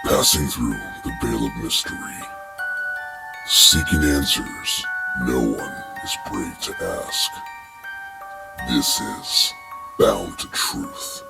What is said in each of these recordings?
Passing through the veil of mystery, seeking answers no one is brave to ask. This is Bound to Truth.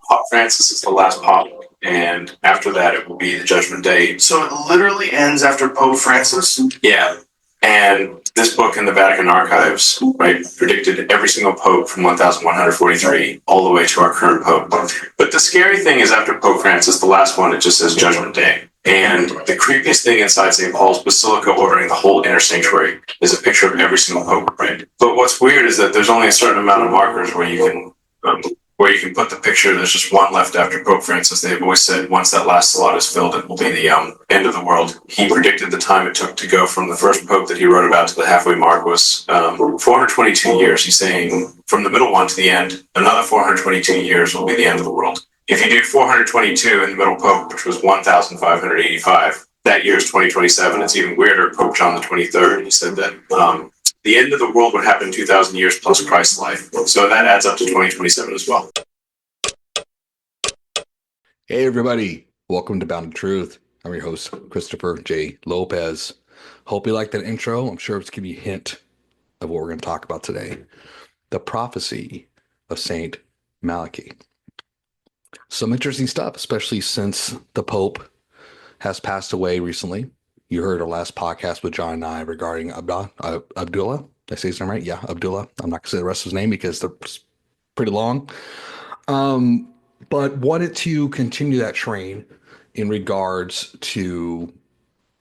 Pope Francis is the last pope, and after that it will be the Judgment Day. So it literally ends after Pope Francis? Yeah, and this book in the Vatican archives, right, predicted every single pope from 1143 all the way to our current pope. But the scary thing is after Pope Francis, the last one, it just says Judgment Day. And the creepiest thing inside St. Paul's Basilica ordering the whole inner sanctuary is a picture of every single pope, right? But what's weird is that there's only a certain amount of markers where you can put the picture. There's just one left after Pope Francis. They've always said once that last slot is filled, it will be the end of the world. He predicted the time it took to go from the first pope that he wrote about to the halfway mark was 422 years. He's saying from the middle one to the end, another 422 years will be the end of the world. If you do 422 in the middle pope, which was 1,585, that year is 2027. It's even weirder. Pope John the 23rd, he said that the end of the world would happen 2,000 years plus Christ's life. So that adds up to 2027 as well. Hey, everybody. Welcome to Bound to Truth. I'm your host, Christopher J. Lopez. Hope you like that intro. I'm sure it's going to be a hint of what we're going to talk about today. The prophecy of Saint Malachy. Some interesting stuff, especially since the Pope has passed away recently. You heard our last podcast with John and I regarding Abdullah. Did I say his name right? Yeah, Abdullah. I'm not going to say the rest of his name because they're pretty long. But wanted to continue that train in regards to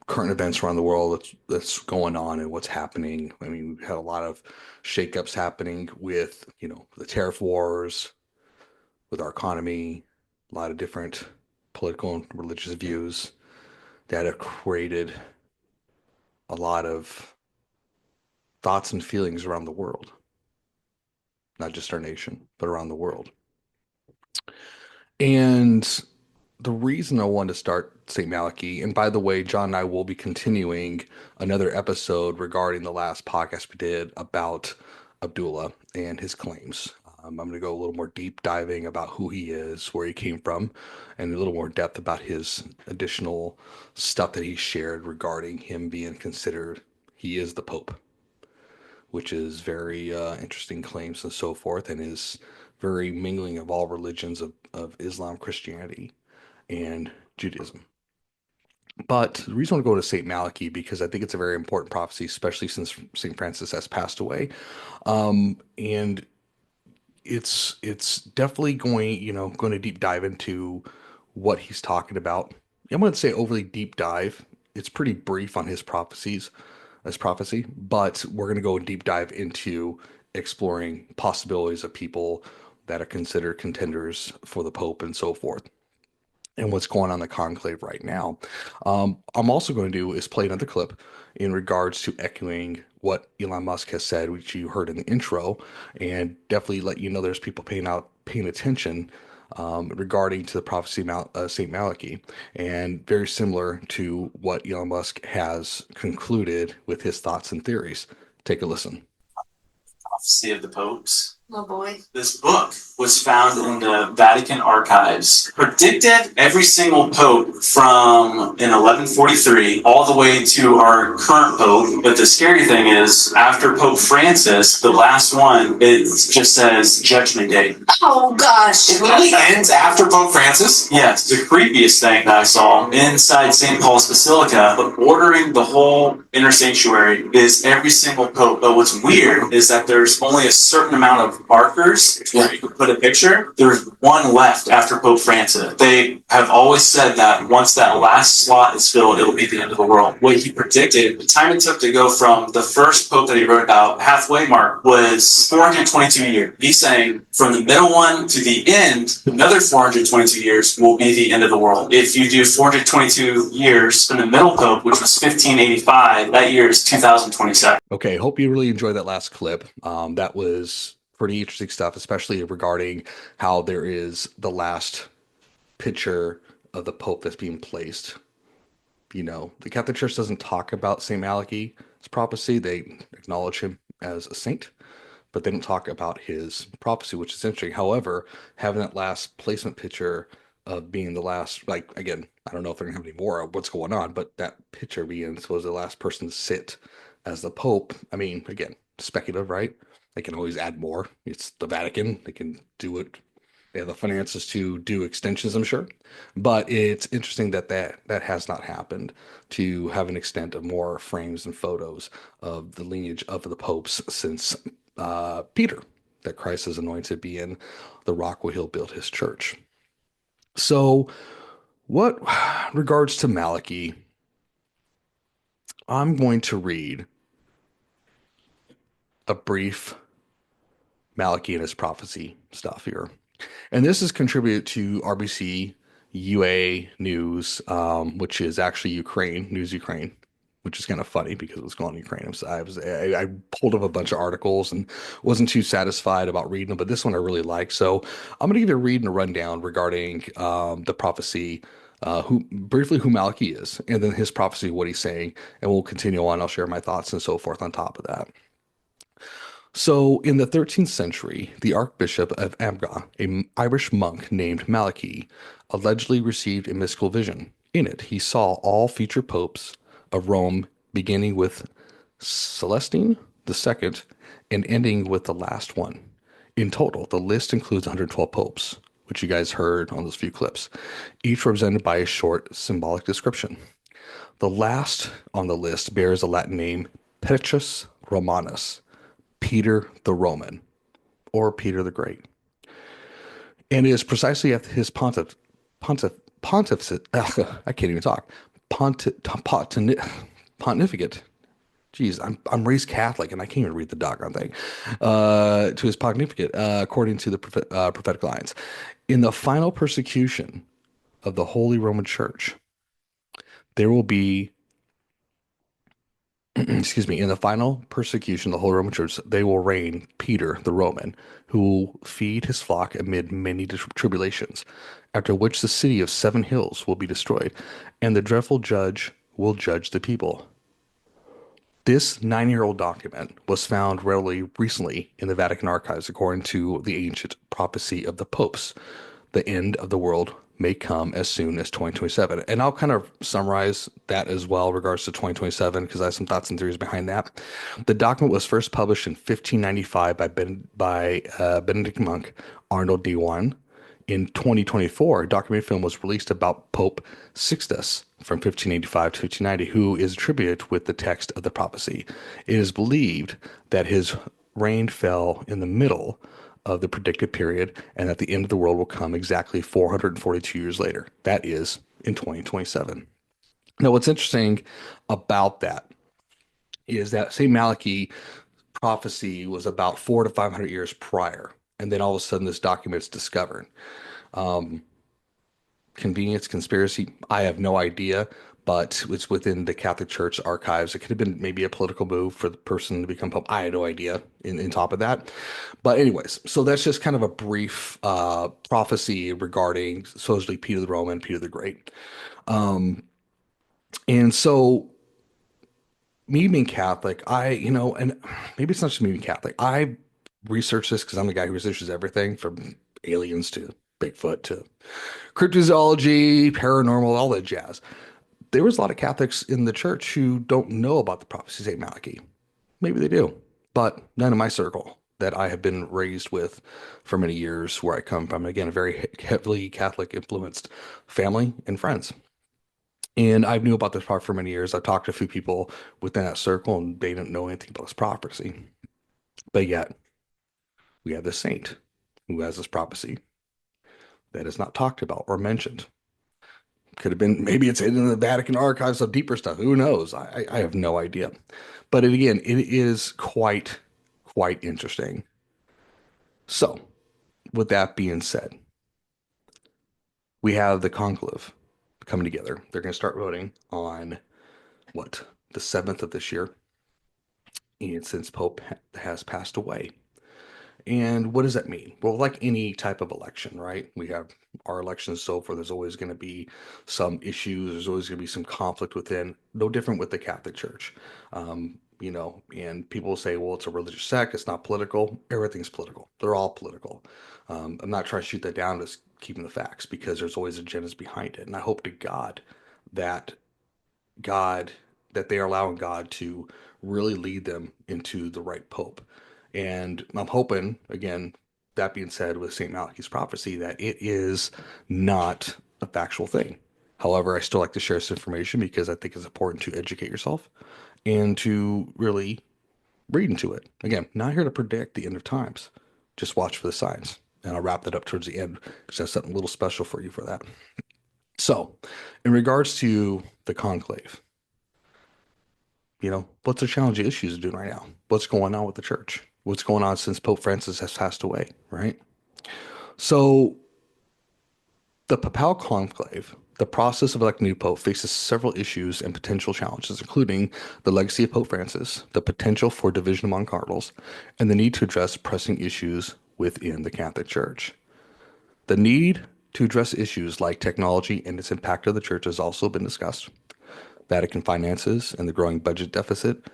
current events around the world that's going on and what's happening. I mean, we've had a lot of shakeups happening with, the tariff wars, with our economy, a lot of different political and religious views that have created a lot of thoughts and feelings around the world, not just our nation, but around the world. And the reason I wanted to start St. Malachy, and by the way, John and I will be continuing another episode regarding the last podcast we did about Abdullah and his claims. I'm going to go a little more deep diving about who he is, where he came from, and a little more depth about his additional stuff that he shared regarding him being considered, he is the Pope, which is very interesting claims and so forth, and is very mingling of all religions of Islam, Christianity, and Judaism. But the reason I want to go to St. Malachy, because I think it's a very important prophecy, especially since St. Francis has passed away. And it's definitely going to deep dive into what he's talking about. I'm going to say overly deep dive. It's pretty brief on his prophecy, but we're going to go deep dive into exploring possibilities of people that are considered contenders for the Pope and so forth, and what's going on in the conclave right now. I'm also going to do is play another clip in regards to echoing what Elon Musk has said, which you heard in the intro, and definitely let you know there's people paying attention regarding to the prophecy of St. Malachy, and very similar to what Elon Musk has concluded with his thoughts and theories. Take a listen. Prophecy of the Popes. Oh boy. This book was found in the Vatican archives. Predicted every single pope from in 1143 all the way to our current pope. But the scary thing is, after Pope Francis, the last one, it just says Judgment Day. Oh gosh. It literally ends after Pope Francis? Yes. The creepiest thing that I saw inside St. Paul's Basilica, but bordering the whole inner sanctuary, is every single pope. But what's weird is that there's only a certain amount of markers where you could put a picture. There's one left after Pope Francis. They have always said that once that last slot is filled, it'll be the end of the world. What he predicted, the time it took to go from the first pope that he wrote about, halfway mark, was 422 years. He's saying from the middle one to the end, another 422 years will be the end of the world. If you do 422 years from the middle pope, which was 1585, that year is 2027. Okay, hope you really enjoyed that last clip. That was pretty interesting stuff, especially regarding how there is the last picture of the Pope that's being placed. The Catholic Church doesn't talk about St. Malachy's prophecy. They acknowledge him as a saint, but they don't talk about his prophecy, which is interesting. However, having that last placement picture of being the last, like, again, I don't know if they're gonna have any more of what's going on, but that picture being supposed to the last person to sit as the Pope. I mean, again, speculative, right? They can always add more. It's the Vatican. They can do it. They have the finances to do extensions, I'm sure. But it's interesting that that has not happened, to have an extent of more frames and photos of the lineage of the popes since Peter, that Christ is anointed being the rock where he'll build his church. So, what regards to Malachy, I'm going to read a brief Malachy and his prophecy stuff here. And this is contributed to RBC UA News, which is actually Ukraine, News Ukraine, which is kind of funny because it was going on in Ukraine. I pulled up a bunch of articles and wasn't too satisfied about reading them, but this one I really like. So I'm going to give you a read and a rundown regarding the prophecy, who Malachi is, and then his prophecy, what he's saying, and we'll continue on. I'll share my thoughts and so forth on top of that. So, in the 13th century, the Archbishop of Amga, an Irish monk named Malachy, allegedly received a mystical vision. In it, he saw all future popes of Rome, beginning with Celestine II and ending with the last one. In total, the list includes 112 popes, which you guys heard on those few clips, each represented by a short symbolic description. The last on the list bears a Latin name, Petrus Romanus, Peter the Roman, or Peter the Great. And it is precisely at his pontificate, I can't even talk, pontificate. Geez, I'm raised Catholic and I can't even read the doggone thing. To his pontificate, according to the prophetic lines. In the final persecution of the Holy Roman Church, there will be excuse me, in the final persecution of the Holy Roman Church, they will reign Peter the Roman, who will feed his flock amid many tribulations, after which the city of 7 hills will be destroyed, and the dreadful judge will judge the people. This 9-year-old document was found relatively recently in the Vatican archives, according to the ancient prophecy of the popes. The end of the world may come as soon as 2027. And I'll kind of summarize that as well in regards to 2027 because I have some thoughts and theories behind that. The document was first published in 1595 by Benedict monk Arnold D. One. In 2024, a documentary film was released about Pope Sixtus from 1585 to 1590, who is attributed with the text of the prophecy. It is believed that his reign fell in the middle of the predicted period and that the end of the world will come exactly 442 years later. That is in 2027. Now, what's interesting about that is that St. Malachi prophecy was about 400 to 500 years prior. And then all of a sudden, this document is discovered. Um, Convenience, conspiracy, I have no idea, but it's within the Catholic Church archives. It could have been maybe a political move for the person to become pope. I had no idea in top of that. But anyways, so that's just kind of a brief prophecy regarding supposedly Peter the Roman, Peter the Great. Um, and so me being Catholic, and maybe it's not just me being Catholic. I research this because I'm the guy who researches everything from aliens to Bigfoot to cryptozoology, paranormal, all that jazz. There was a lot of Catholics in the church who don't know about the prophecy of St. Malachi. Maybe they do, but none in my circle that I have been raised with for many years, where I come from. Again, a very heavily Catholic influenced family and friends. And I knew about this prophecy for many years. I've talked to a few people within that circle, and they didn't know anything about this prophecy. But yet, we have this saint who has this prophecy that is not talked about or mentioned. Could have been, maybe it's in the Vatican archives of deeper stuff. Who knows? I have no idea. But again, it is quite interesting. So, with that being said, we have the conclave coming together. They're going to start voting on the 7th of this year, and since Pope has passed away. And what does that mean? Well, like any type of election, right? We have our elections so forth. There's always going to be some issues. There's always going to be some conflict within. No different with the Catholic Church. And people say, well, it's a religious sect. It's not political. Everything's political. They're all political. I'm not trying to shoot that down, just keeping the facts because there's always agendas behind it. And I hope to that God, that they are allowing God to really lead them into the right pope. And I'm hoping, again, that being said, with St. Malachy's prophecy, that it is not a factual thing. However, I still like to share this information because I think it's important to educate yourself and to really read into it. Again, not here to predict the end of times. Just watch for the signs. And I'll wrap that up towards the end because I have something a little special for you for that. So, in regards to the conclave, what's the challenge issues doing right now? What's going on with the church? What's going on since Pope Francis has passed away, right? So the Papal Conclave, the process of electing a new pope faces several issues and potential challenges, including the legacy of Pope Francis, the potential for division among cardinals, and the need to address pressing issues within the Catholic Church. The need to address issues like technology and its impact on the church has also been discussed. Vatican finances and the growing budget deficit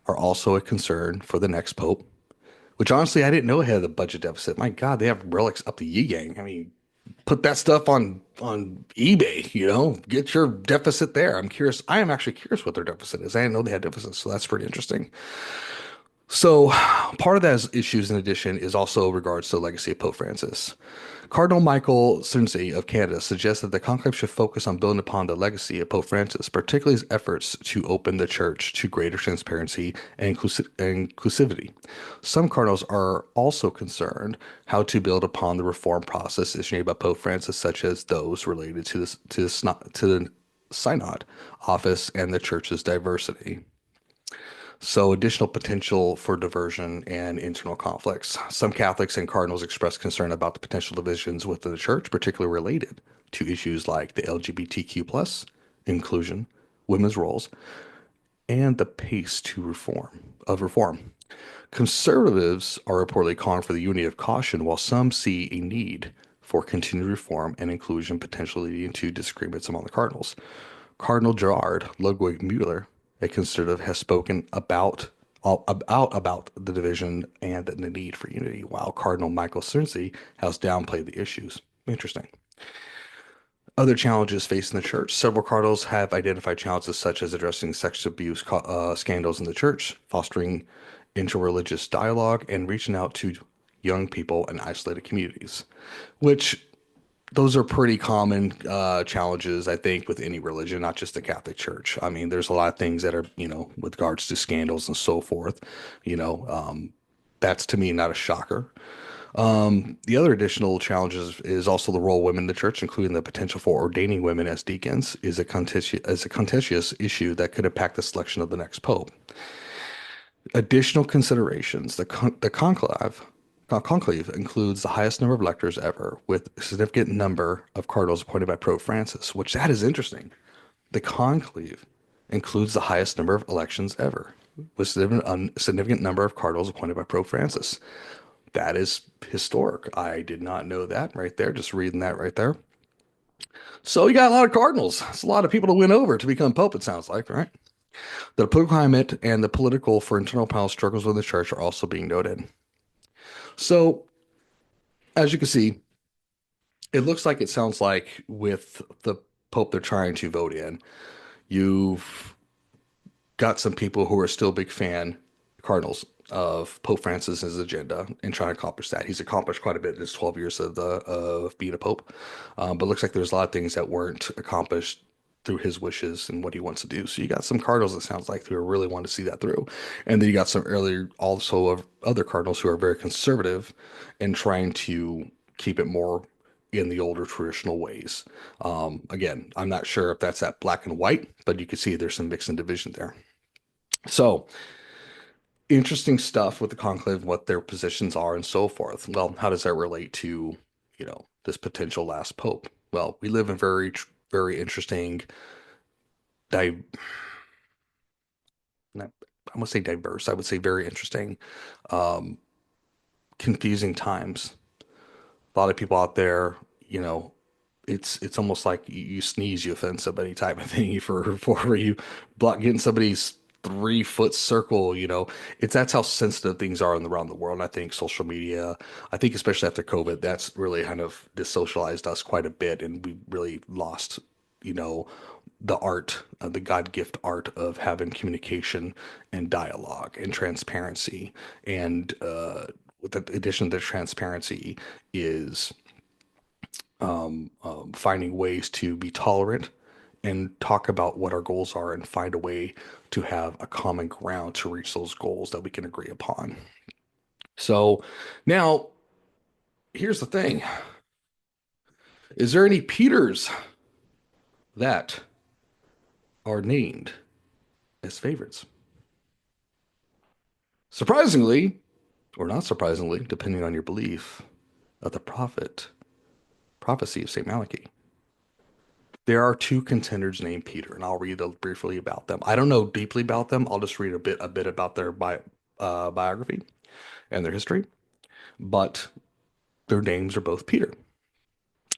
are also a concern for the next pope, which honestly, I didn't know it had a budget deficit. My God, they have relics up the yi gang. I mean, put that stuff on eBay, get your deficit there. I'm curious. I am actually curious what their deficit is. I didn't know they had deficits, so that's pretty interesting. So, part of those issues, in addition, is also regards to the legacy of Pope Francis. Cardinal Michael Cerny of Canada suggests that the conclave should focus on building upon the legacy of Pope Francis, particularly his efforts to open the church to greater transparency and inclusivity. Some cardinals are also concerned how to build upon the reform process initiated by Pope Francis, such as those related to the synod office and the church's diversity. So, additional potential for diversion and internal conflicts. Some Catholics and cardinals express concern about the potential divisions within the church, particularly related to issues like the LGBTQ plus inclusion, women's roles, and the pace to reform. Conservatives are reportedly calling for the unity of caution, while some see a need for continued reform and inclusion, potentially leading to disagreements among the cardinals. Cardinal Gerard Ludwig Mueller, a conservative, has spoken about the division and the need for unity, while Cardinal Michael Cerny has downplayed the issues. Interesting. Other challenges facing the church. Several cardinals have identified challenges such as addressing sex abuse scandals in the church, fostering interreligious dialogue, and reaching out to young people in isolated communities, which those are pretty common challenges, I think, with any religion, not just the Catholic Church. I mean, there's a lot of things that are, with regards to scandals and so forth. That's to me not a shocker. The other additional challenges is also the role of women in the church, including the potential for ordaining women as deacons, is a contentious issue that could impact the selection of the next pope. Additional considerations: the conclave includes the highest number of electors ever, with a significant number of cardinals appointed by Pope Francis, which that is interesting. The conclave includes the highest number of elections ever, with a significant number of cardinals appointed by Pope Francis. That is historic. I did not know that right there, just reading that right there. So you got a lot of cardinals. It's a lot of people to win over to become pope, it sounds like, right? The political climate and the political for internal power struggles within the church are also being noted. So, as you can see, it looks like it sounds like with the pope they're trying to vote in, you've got some people who are still big fan cardinals of Pope Francis's agenda and trying to accomplish that. He's accomplished quite a bit in his 12 years of being a pope, but looks like there's a lot of things that weren't accomplished through his wishes and what he wants to do. So you got some cardinals, it sounds like, who really want to see that through, and then you got some earlier also of other cardinals who are very conservative and trying to keep it more in the older traditional ways. Again, I'm not sure if that's that black and white, but you can see there's some mix and division there. So interesting stuff with the conclave, what their positions are and so forth. Well, how does that relate to, this potential last pope? Well, we live in very, very interesting, di- not, I would say diverse, I would say very interesting, um, confusing times. A lot of people out there, you know, it's almost like you sneeze, you offend somebody type of thing for you block getting somebody's 3 foot circle, you know. That's how sensitive things are around the world. And I think social media, I think especially after COVID, that's really kind of dissocialized us quite a bit, and we really lost, you know, the art, the God gift art of having communication and dialogue and transparency. And with the addition to transparency is finding ways to be tolerant and talk about what our goals are and find a way to have a common ground to reach those goals that we can agree upon. So now here's the thing. Is there any Peters that are named as favorites? Surprisingly, or not surprisingly, depending on your belief, of the prophecy of St. Malachi. There are 2 contenders named Peter, and I'll read briefly about them. I don't know deeply about them. I'll just read a bit about their biography and their history, but their names are both Peter.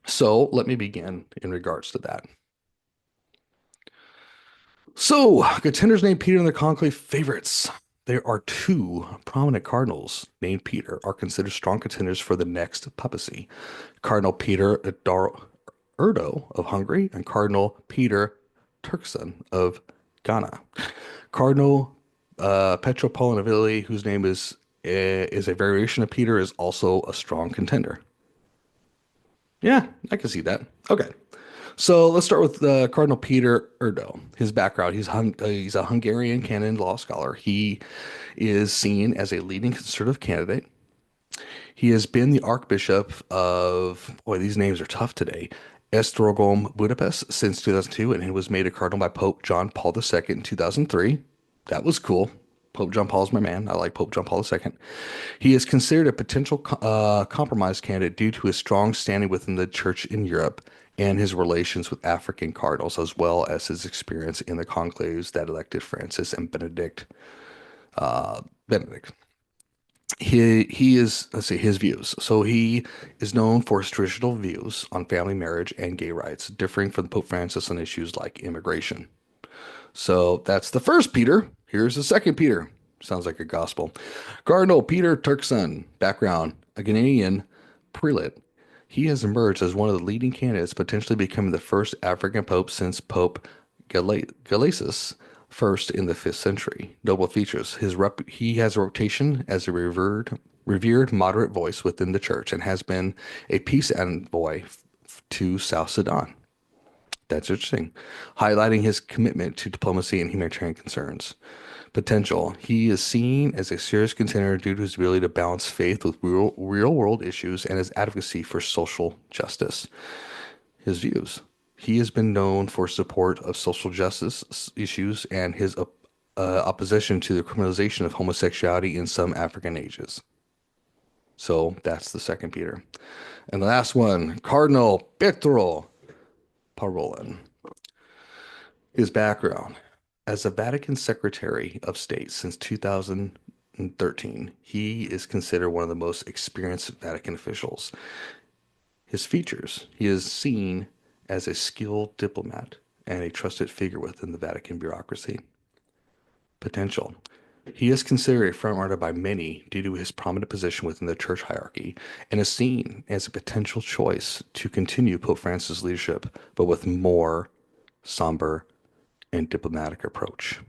So let me begin in regards to that. So, contenders named Peter and the Conclave favorites. There are 2 prominent cardinals named Peter are considered strong contenders for the next papacy. Cardinal Peter Erdo of Hungary and Cardinal Peter Turkson of Ghana. Cardinal Petropolitan of Italy, whose name is a variation of Peter, is also a strong contender. Yeah, I can see that. Okay. So let's start with Cardinal Peter Erdo. His background: he's a Hungarian canon law scholar. He is seen as a leading conservative candidate. He has been the Archbishop of, boy, these names are tough today, Esztergom, Budapest since 2002, and he was made a cardinal by Pope John Paul II in 2003. That was cool. Pope John Paul is my man. I like Pope John Paul II. He is considered a potential compromise candidate due to his strong standing within the church in Europe and his relations with African cardinals, as well as his experience in the conclaves that elected Francis and Benedict. He is, let's see, his views. So he is known for his traditional views on family, marriage, and gay rights, differing from Pope Francis on issues like immigration. So that's the first Peter. Here's the second Peter. Sounds like a gospel. Cardinal Peter Turkson, background, a Ghanaian prelate. He has emerged as one of the leading candidates, potentially becoming the first African pope since Pope Gelasius first in the 5th century. Notable features: he has a reputation as a revered moderate voice within the church and has been a peace envoy to South Sudan. That's interesting. Highlighting his commitment to diplomacy and humanitarian concerns. Potential: he is seen as a serious contender due to his ability to balance faith with real world issues and his advocacy for social justice. His views: he has been known for support of social justice issues and his opposition to the criminalization of homosexuality in some African ages. So that's the second Peter. And the last one, Cardinal Pietro Parolin. His background: as a Vatican Secretary of State since 2013, he is considered one of the most experienced Vatican officials. His features: he is seen as a skilled diplomat and a trusted figure within the Vatican bureaucracy. Potential: he is considered a frontrunner by many due to his prominent position within the church hierarchy and is seen as a potential choice to continue Pope Francis' leadership, but with more somber and diplomatic approach.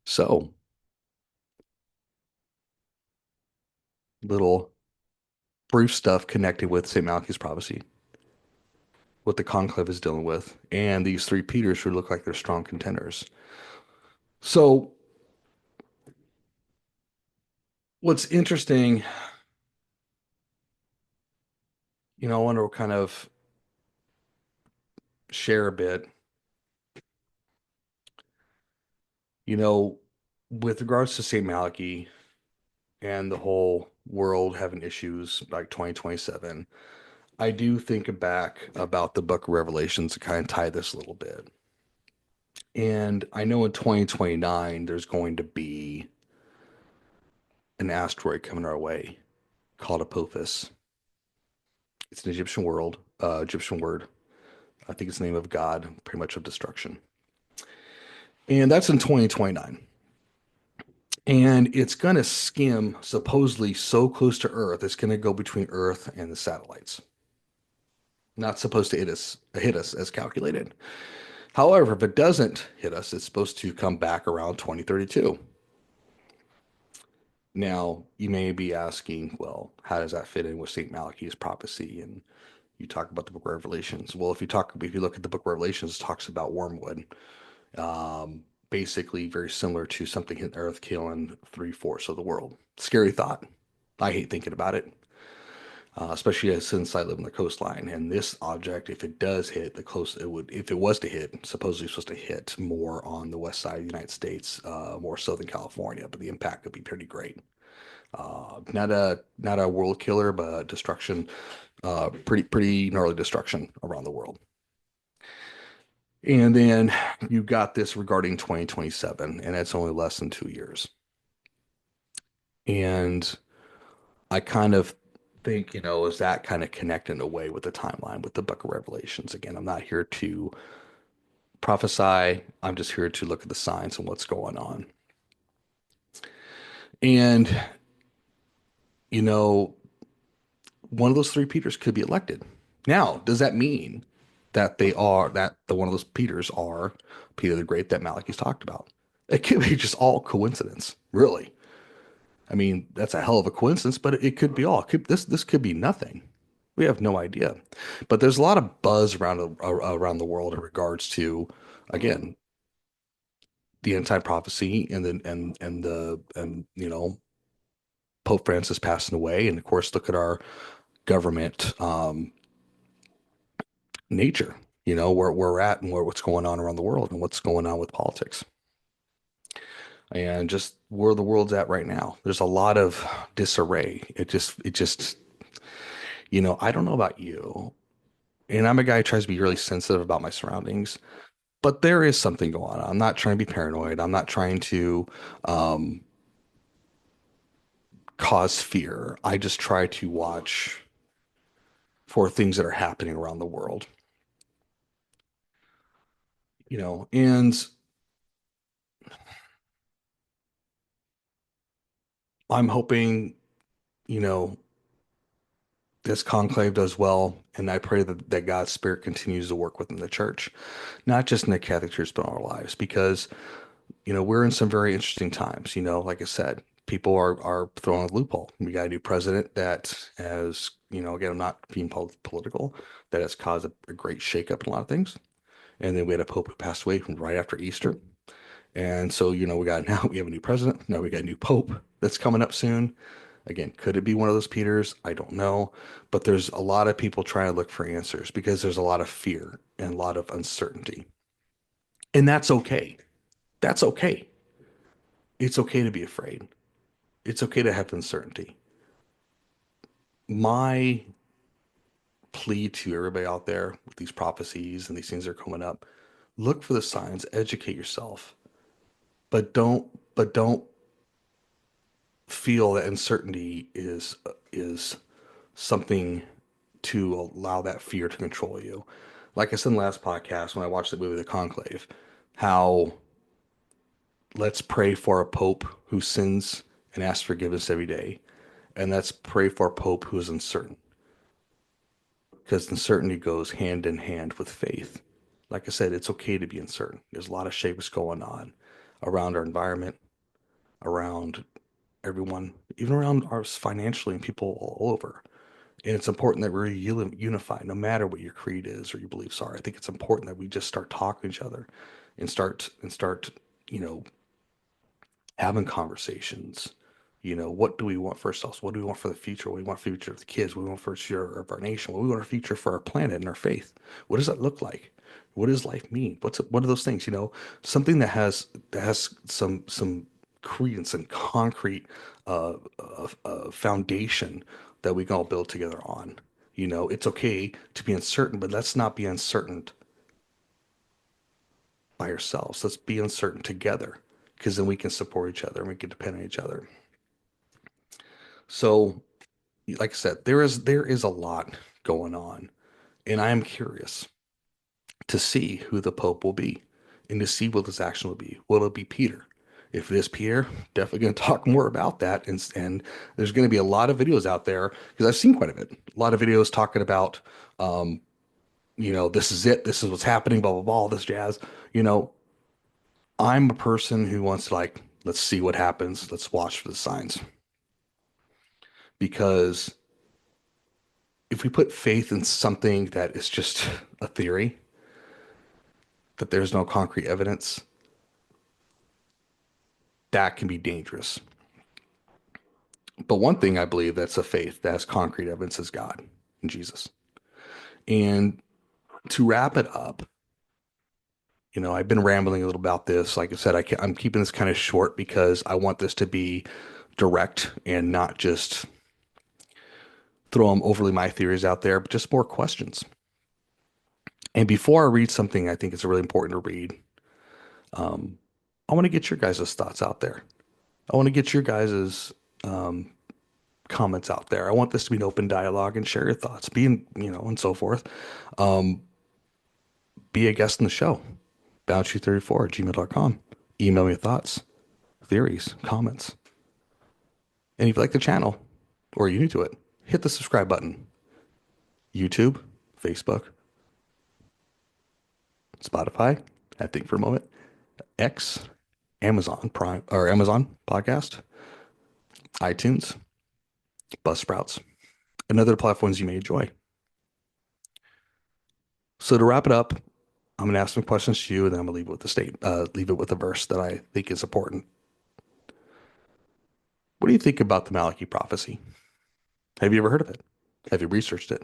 So, little brief stuff connected with St. Malachy's prophecy, what the conclave is dealing with, and these 3 Peters who look like they're strong contenders. So, what's interesting, I want to kind of share a bit, with regards to St. Malachy and the whole world having issues like 2027. I do think back about the book of Revelations to kind of tie this a little bit. And I know in 2029, there's going to be an asteroid coming our way called Apophis. It's an Egyptian word. I think it's the name of God, pretty much of destruction. And that's in 2029. And it's going to skim supposedly so close to Earth, it's going to go between Earth and the satellites. Not supposed to hit us as calculated. However, if it doesn't hit us, it's supposed to come back around 2032. Now, you may be asking, well, how does that fit in with St. Malachy's prophecy? And you talk about the book of Revelations. Well, if you look at the book of Revelations, it talks about wormwood. Basically very similar to something hitting Earth, killing 3/4 of the world. Scary thought. I hate thinking about it, especially since I live on the coastline. And this object, if it does hit the coast, it would, if it was to hit, supposedly supposed to hit more on the west side of the United States, more Southern California, but the impact could be pretty great. Not a world killer, but destruction, pretty gnarly destruction around the world. And then you got this regarding 2027, and it's only less than 2 years. And I kind of think, is that kind of connect in a way with the timeline with the Book of Revelations? Again, I'm not here to prophesy. I'm just here to look at the signs and what's going on. And, you know, one of those three Peters could be elected. Now, does that mean that one of those Peters are Peter the Great that Malachi's talked about? It could be just all coincidence, really. I mean, that's a hell of a coincidence, but it could be all. This could be nothing. We have no idea. But there's a lot of buzz around the world in regards to, again, the end time prophecy and Pope Francis passing away, and of course, look at our government nature. Where we're at and what's going on around the world and what's going on with politics and just where the world's at right now. There's a lot of disarray. I don't know about you, and I'm a guy who tries to be really sensitive about my surroundings, but there is something going on. I'm not trying to be paranoid. I'm not trying to um, cause fear. I just try to watch for things that are happening around the world, and I'm hoping, you know, this conclave does well, and I pray that God's Spirit continues to work within the church, not just in the Catholic Church, but in our lives, because we're in some very interesting times. Like I said, people are throwing a loophole. We got a new president that has, again, I'm not being political, that has caused a great shakeup in a lot of things. And then we had a pope who passed away from right after Easter. And so, we have a new president. Now we got a new pope that's coming up soon. Again, could it be one of those Peters? I don't know. But there's a lot of people trying to look for answers because there's a lot of fear and a lot of uncertainty. And that's okay. That's okay. It's okay to be afraid. It's okay to have uncertainty. My plea to everybody out there with these prophecies and these things that are coming up, look for the signs, educate yourself, but don't feel that uncertainty is something to allow that fear to control you. Like I said in the last podcast when I watched the movie The Conclave, how let's pray for a pope who sins and asks forgiveness every day. And let's pray for a pope who is uncertain. Because uncertainty goes hand in hand with faith. Like I said, it's okay to be uncertain. There's a lot of shakes going on around our environment, around everyone, even around us financially and people all over. And it's important that we're unified, no matter what your creed is or your beliefs are. I think it's important that we just start talking to each other and start, you know, having conversations. What do we want for ourselves? What do we want for the future? What do we want for the future of the kids? What do we want for the future of our nation? What do we want for the future for our planet and our faith? What does that look like? What does life mean? What are those things? Something that has some credence and concrete foundation that we can all build together on. It's okay to be uncertain, but let's not be uncertain by ourselves. Let's be uncertain together because then we can support each other and we can depend on each other. So, like I said, there is a lot going on, and I am curious to see who the Pope will be and to see what this action will be. Will it be Peter? If it is Peter, definitely going to talk more about that. And there's going to be a lot of videos out there because I've seen quite a bit. A lot of videos talking about, um, this is it. This is what's happening, blah, blah, blah, all this jazz. You know, I'm a person who wants to let's see what happens. Let's watch for the signs. Because if we put faith in something that is just a theory, that there's no concrete evidence, that can be dangerous. But one thing I believe that's a faith that has concrete evidence is God and Jesus. And to wrap it up, I've been rambling a little about this. Like I said, I'm keeping this kind of short because I want this to be direct and not just throw them overly my theories out there, but just more questions. And before I read something, I think it's really important to read. Um, I want to get your guys' thoughts out there. I want to get your guys' um, comments out there. I want this to be an open dialogue and share your thoughts, and so forth. Um, be a guest in the show. Bounty34 at gmail.com. Email me your thoughts, theories, comments. And if you like the channel or you're new to it, hit the subscribe button. YouTube, Facebook, Spotify, I think for a moment, X, Amazon Prime or Amazon Podcast, iTunes, Buzzsprouts, and other platforms you may enjoy. So to wrap it up, I'm going to ask some questions to you, and then I'm going to leave it with a verse that I think is important. What do you think about the Malachy prophecy? Have you ever heard of it? Have you researched it?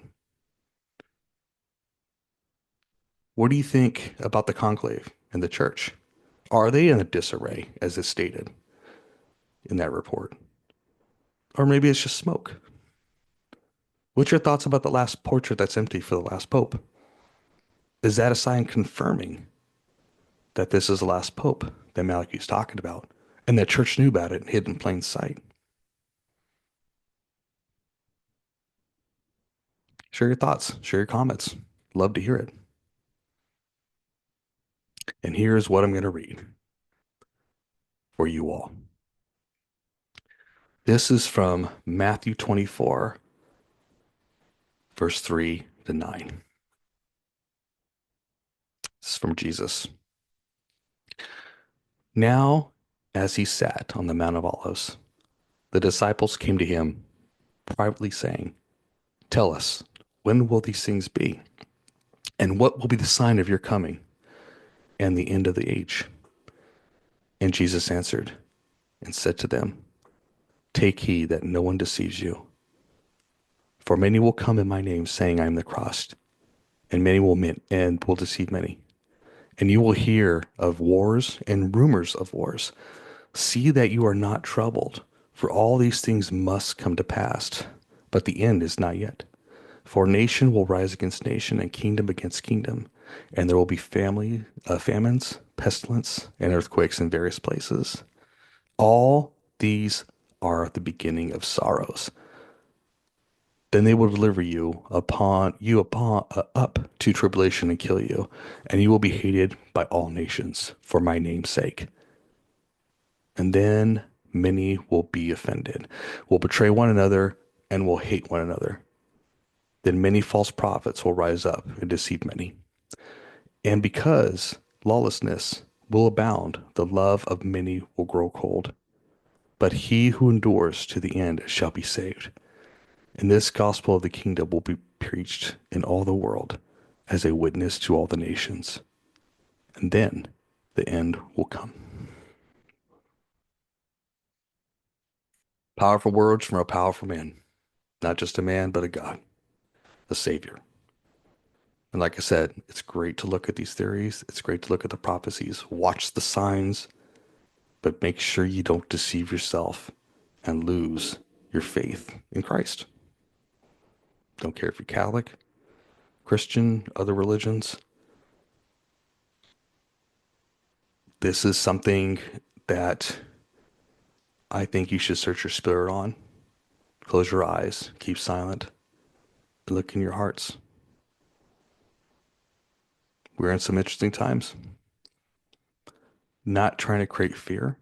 What do you think about the conclave and the church? Are they in a disarray, as is stated in that report? Or maybe it's just smoke. What's your thoughts about the last portrait that's empty for the last pope? Is that a sign confirming that this is the last pope that Malachy's talking about, and the church knew about it and hid in plain sight? Share your thoughts, share your comments. Love to hear it. And here's what I'm going to read for you all. This is from Matthew 24, verse 3 to 9. This is from Jesus. Now, as he sat on the Mount of Olives, the disciples came to him privately saying, "Tell us, when will these things be? And what will be the sign of your coming and the end of the age?" And Jesus answered and said to them, "Take heed that no one deceives you. For many will come in my name, saying, I am the Christ, and many will deceive many. And you will hear of wars and rumors of wars. See that you are not troubled, for all these things must come to pass, but the end is not yet. For nation will rise against nation, and kingdom against kingdom, and there will be famines, pestilence, and earthquakes in various places. All these are the beginning of sorrows. Then they will deliver up to tribulation and kill you, and you will be hated by all nations for my name's sake. And then many will be offended, will betray one another, and will hate one another. Then many false prophets will rise up and deceive many. And because lawlessness will abound, the love of many will grow cold. But he who endures to the end shall be saved. And this gospel of the kingdom will be preached in all the world as a witness to all the nations. And then the end will come. Powerful words from a powerful man. Not just a man, but a God, a savior. And like I said, it's great to look at these theories. It's great to look at the prophecies. Watch the signs, but make sure you don't deceive yourself and lose your faith in Christ. Don't care if you're Catholic, Christian, other religions. This is something that I think you should search your spirit on Close your eyes, keep silent, and look in your hearts. We're in some interesting times. Not trying to create fear.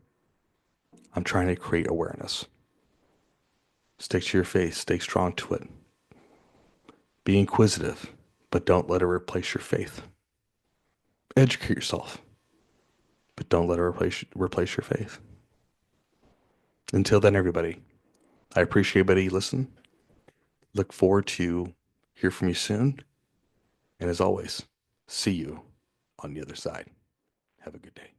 I'm trying to create awareness. Stick to your faith, stay strong to it. Be inquisitive, but don't let it replace your faith. Educate yourself, but don't let it replace your faith. Until then, everybody, I appreciate everybody listen. Look forward to hear from you soon. And as always, see you on the other side. Have a good day.